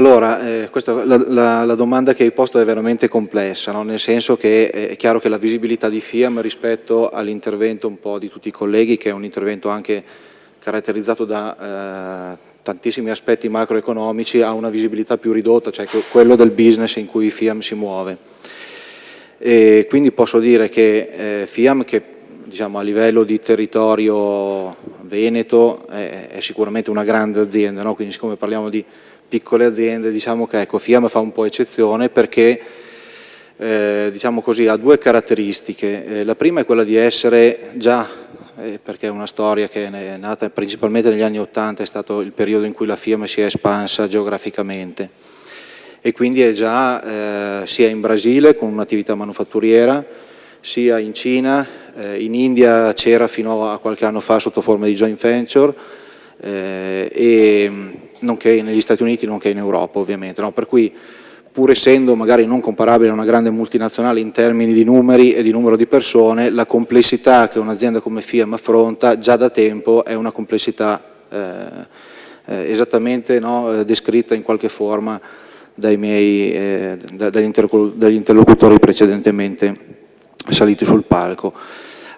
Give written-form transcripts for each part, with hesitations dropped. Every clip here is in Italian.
Allora, la domanda che hai posto è veramente complessa, no? Nel senso che è chiaro che la visibilità di FIAM rispetto all'intervento un po' di tutti i colleghi, che è un intervento anche caratterizzato da tantissimi aspetti macroeconomici, ha una visibilità più ridotta, cioè quello del business in cui FIAM si muove. E quindi posso dire che FIAM, che diciamo a livello di territorio veneto, è sicuramente una grande azienda, no? Quindi siccome parliamo di piccole aziende, diciamo che ecco, FIAM fa un po' eccezione perché diciamo così, ha due caratteristiche. La prima è quella di essere già, perché è una storia che è nata principalmente negli anni '80, è stato il periodo in cui la FIAM si è espansa geograficamente e quindi è già sia in Brasile con un'attività manufatturiera, sia in Cina, in India c'era fino a qualche anno fa sotto forma di joint venture, e nonché negli Stati Uniti, nonché in Europa ovviamente, no? Per cui pur essendo magari non comparabile a una grande multinazionale in termini di numeri e di numero di persone, la complessità che un'azienda come FIAM affronta già da tempo è una complessità esattamente, no, descritta in qualche forma dagli interlocutori precedentemente saliti sul palco.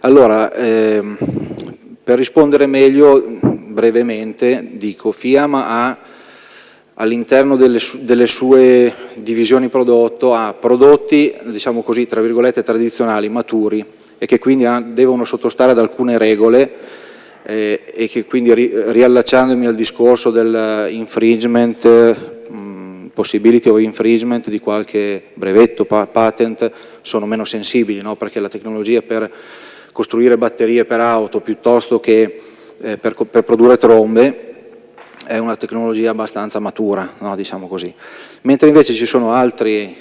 Allora, per rispondere meglio, brevemente, dico, FIAM ha all'interno delle sue divisioni prodotto, ha prodotti, diciamo così, tra virgolette tradizionali, maturi, e che quindi devono sottostare ad alcune regole, e che quindi riallacciandomi al discorso dell'infringement, possibility of infringement di qualche brevetto, patent, sono meno sensibili, no? Perché la tecnologia per costruire batterie per auto piuttosto che per produrre trombe è una tecnologia abbastanza matura, no? Diciamo così. Mentre invece ci sono altri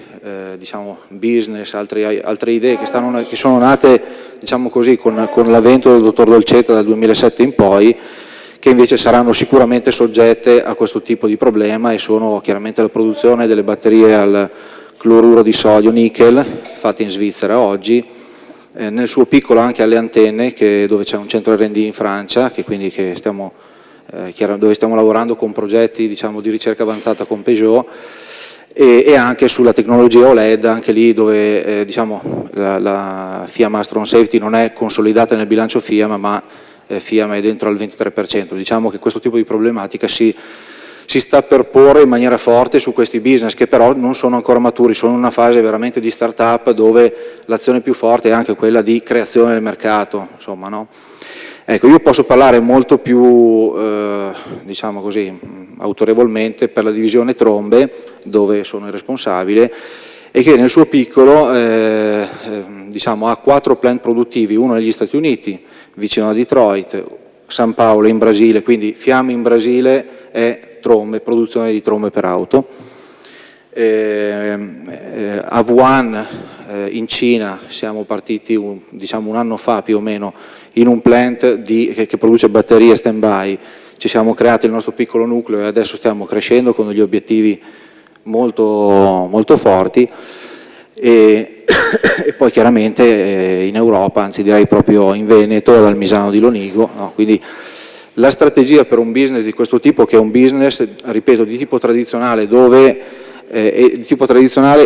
diciamo, business, altre idee che sono nate, diciamo così, con l'avvento del dottor Dolcetta dal 2007 in poi, che invece saranno sicuramente soggette a questo tipo di problema, e sono chiaramente la produzione delle batterie al cloruro di sodio nickel, fatte in Svizzera oggi, nel suo piccolo anche alle antenne, dove c'è un centro R&D in Francia, dove stiamo lavorando con progetti, diciamo, di ricerca avanzata con Peugeot, e anche sulla tecnologia OLED, anche lì dove diciamo, la FIAM Astron Safety non è consolidata nel bilancio FIAM, ma FIAM è dentro al 23%. Diciamo che questo tipo di problematica si sta per porre in maniera forte su questi business, che però non sono ancora maturi, sono in una fase veramente di start-up, dove l'azione più forte è anche quella di creazione del mercato, insomma, no? Ecco, io posso parlare molto più, diciamo così, autorevolmente per la divisione trombe, dove sono il responsabile, e che nel suo piccolo diciamo, ha 4 plant produttivi, uno negli Stati Uniti, vicino a Detroit, San Paolo in Brasile, quindi FIAM in Brasile è trombe, produzione di trombe per auto, a Wuhan in Cina siamo partiti diciamo un anno fa più o meno in un plant che produce batterie stand-by, ci siamo creati il nostro piccolo nucleo e adesso stiamo crescendo con degli obiettivi molto, molto forti, e poi chiaramente in Europa, anzi direi proprio in Veneto, dal Misano di Lonigo, no? Quindi la strategia per un business di questo tipo, che è un business, ripeto, di tipo tradizionale,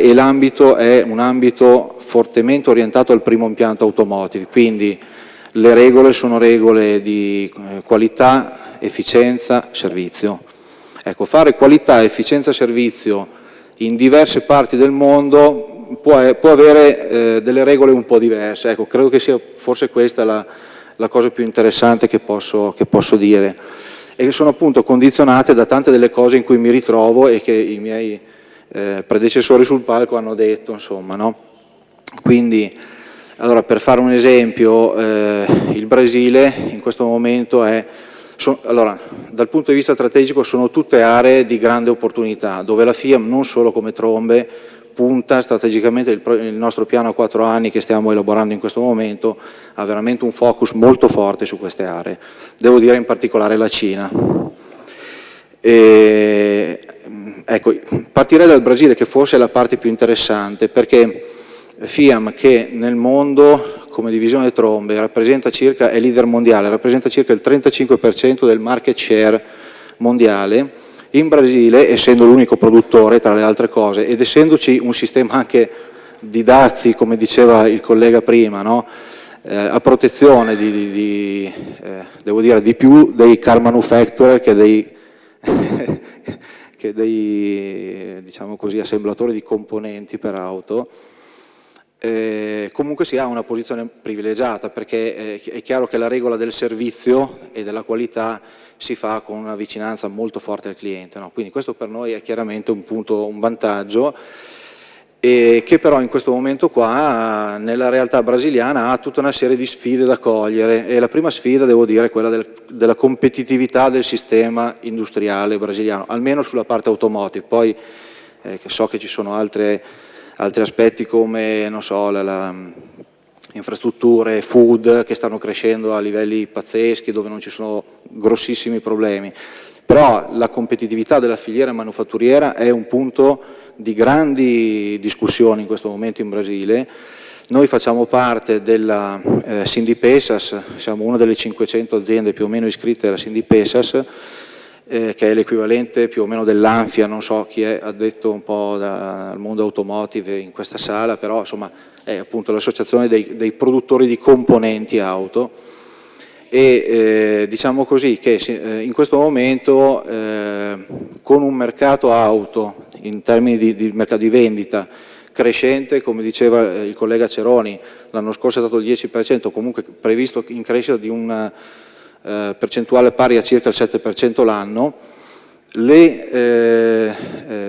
e l'ambito è un ambito fortemente orientato al primo impianto automotive, quindi le regole sono regole di qualità, efficienza, servizio. Ecco, fare qualità, efficienza, servizio in diverse parti del mondo può avere delle regole un po' diverse. Ecco, credo che sia forse questa la cosa più interessante che posso dire, e che sono appunto condizionate da tante delle cose in cui mi ritrovo e che i miei predecessori sul palco hanno detto, insomma, no? Quindi, allora, per fare un esempio, il Brasile in questo momento allora, dal punto di vista strategico sono tutte aree di grande opportunità, dove la FIAM non solo come trombe punta strategicamente. Il nostro piano a 4 anni che stiamo elaborando in questo momento ha veramente un focus molto forte su queste aree, devo dire in particolare la Cina. Ecco, partirei dal Brasile, che forse è la parte più interessante, perché FIAM, che nel mondo come divisione trombe è leader mondiale, rappresenta circa il 35% del market share mondiale, In Brasile, essendo l'unico produttore tra le altre cose, ed essendoci un sistema anche di dazi, come diceva il collega prima, no? A protezione devo dire, di più dei car manufacturer che dei diciamo così, assemblatori di componenti per auto, comunque si ha una posizione privilegiata, perché è chiaro che la regola del servizio e della qualità si fa con una vicinanza molto forte al cliente, no? Quindi questo per noi è chiaramente un punto, un vantaggio, e che però in questo momento qua nella realtà brasiliana ha tutta una serie di sfide da cogliere, e la prima sfida, devo dire, è quella della competitività del sistema industriale brasiliano, almeno sulla parte automotive. Poi so che ci sono altri aspetti come, non so, infrastrutture, food, che stanno crescendo a livelli pazzeschi, dove non ci sono grossissimi problemi, però la competitività della filiera manufatturiera è un punto di grandi discussioni in questo momento in Brasile. Noi facciamo parte della Sindipesas, siamo una delle 500 aziende più o meno iscritte alla Sindipesas, che è l'equivalente più o meno dell'Anfia, non so chi è addetto un po' al mondo automotive in questa sala, però insomma è appunto l'associazione dei produttori di componenti auto, e diciamo così che in questo momento con un mercato auto in termini di mercato di vendita crescente, come diceva il collega Ceroni, l'anno scorso è stato il 10%, comunque previsto in crescita di una percentuale pari a circa il 7% l'anno,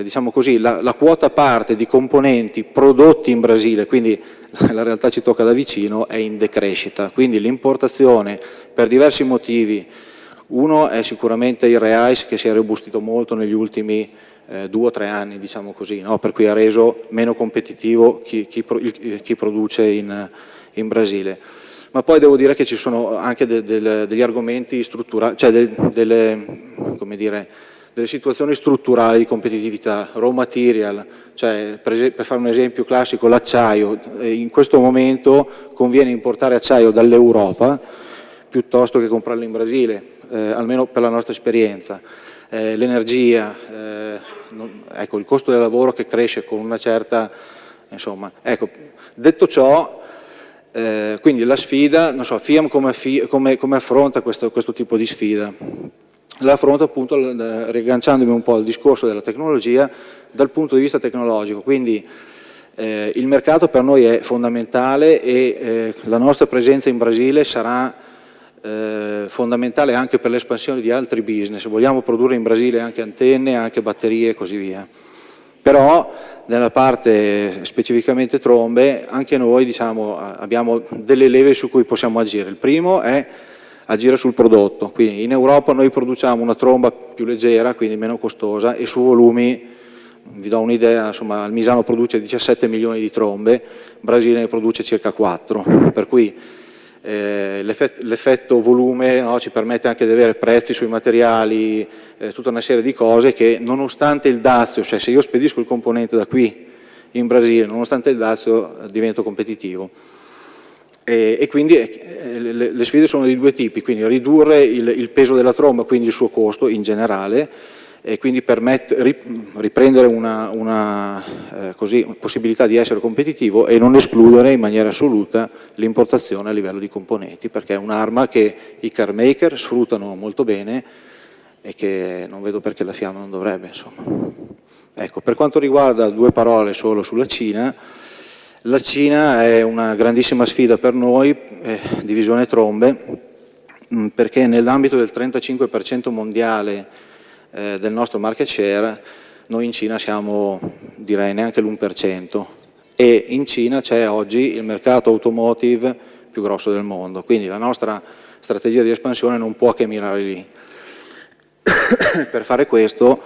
diciamo così, la quota parte di componenti prodotti in Brasile, quindi la realtà ci tocca da vicino, è in decrescita, quindi l'importazione per diversi motivi. Uno è sicuramente il reais, che si è robustito molto negli ultimi 2 o 3 anni, diciamo così, no? Per cui ha reso meno competitivo chi produce in Brasile. Ma poi devo dire che ci sono anche degli argomenti strutturali, cioè come dire, delle situazioni strutturali di competitività, raw material, cioè per fare un esempio classico, l'acciaio. In questo momento conviene importare acciaio dall'Europa piuttosto che comprarlo in Brasile, almeno per la nostra esperienza. L'energia, ecco, il costo del lavoro che cresce con una certa, insomma, ecco, detto ciò, quindi la sfida, non so, FIAM come affronta questo tipo di sfida? La affronta appunto riagganciandomi un po' al discorso della tecnologia dal punto di vista tecnologico, quindi il mercato per noi è fondamentale, e la nostra presenza in Brasile sarà fondamentale anche per l'espansione di altri business. Vogliamo produrre in Brasile anche antenne, anche batterie e così via. Però nella parte specificamente trombe anche noi, diciamo, abbiamo delle leve su cui possiamo agire. Il primo è agire sul prodotto, quindi in Europa noi produciamo una tromba più leggera, quindi meno costosa, e su volumi, vi do un'idea, insomma, Almisano produce 17 milioni di trombe, Brasile ne produce circa 4, per cui l'effetto volume, no, ci permette anche di avere prezzi sui materiali, tutta una serie di cose che, nonostante il dazio, cioè se io spedisco il componente da qui in Brasile, nonostante il dazio divento competitivo. E quindi le sfide sono di due tipi, quindi ridurre il peso della tromba, quindi il suo costo in generale, e quindi riprendere una possibilità di essere competitivo e non escludere in maniera assoluta l'importazione a livello di componenti, perché è un'arma che i car maker sfruttano molto bene e che non vedo perché la FIAM non dovrebbe, insomma. Ecco, per quanto riguarda, 2 parole solo sulla Cina. La Cina è una grandissima sfida per noi, divisione trombe, perché nell'ambito del 35% mondiale del nostro market share, noi in Cina siamo, direi, neanche l'1%, e in Cina c'è oggi il mercato automotive più grosso del mondo, quindi la nostra strategia di espansione non può che mirare lì. Per fare questo,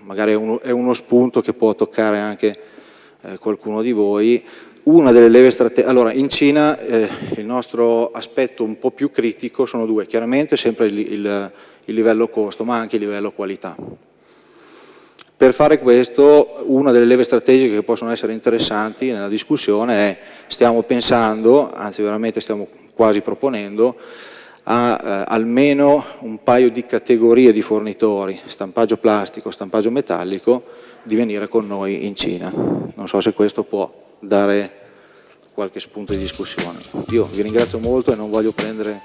magari è uno spunto che può toccare anche qualcuno di voi, una delle leve strategiche. Allora, in Cina il nostro aspetto un po' più critico sono 2, chiaramente sempre il livello costo, ma anche il livello qualità. Per fare questo, una delle leve strategiche che possono essere interessanti nella discussione è, stiamo pensando, anzi veramente stiamo quasi proponendo, a almeno un paio di categorie di fornitori, stampaggio plastico, stampaggio metallico, di venire con noi in Cina. Non so se questo può dare qualche spunto di discussione. Io vi ringrazio molto e non voglio prendere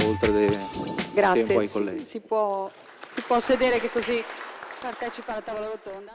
oltre tempo ai colleghi. Si può sedere che così partecipa alla tavola rotonda.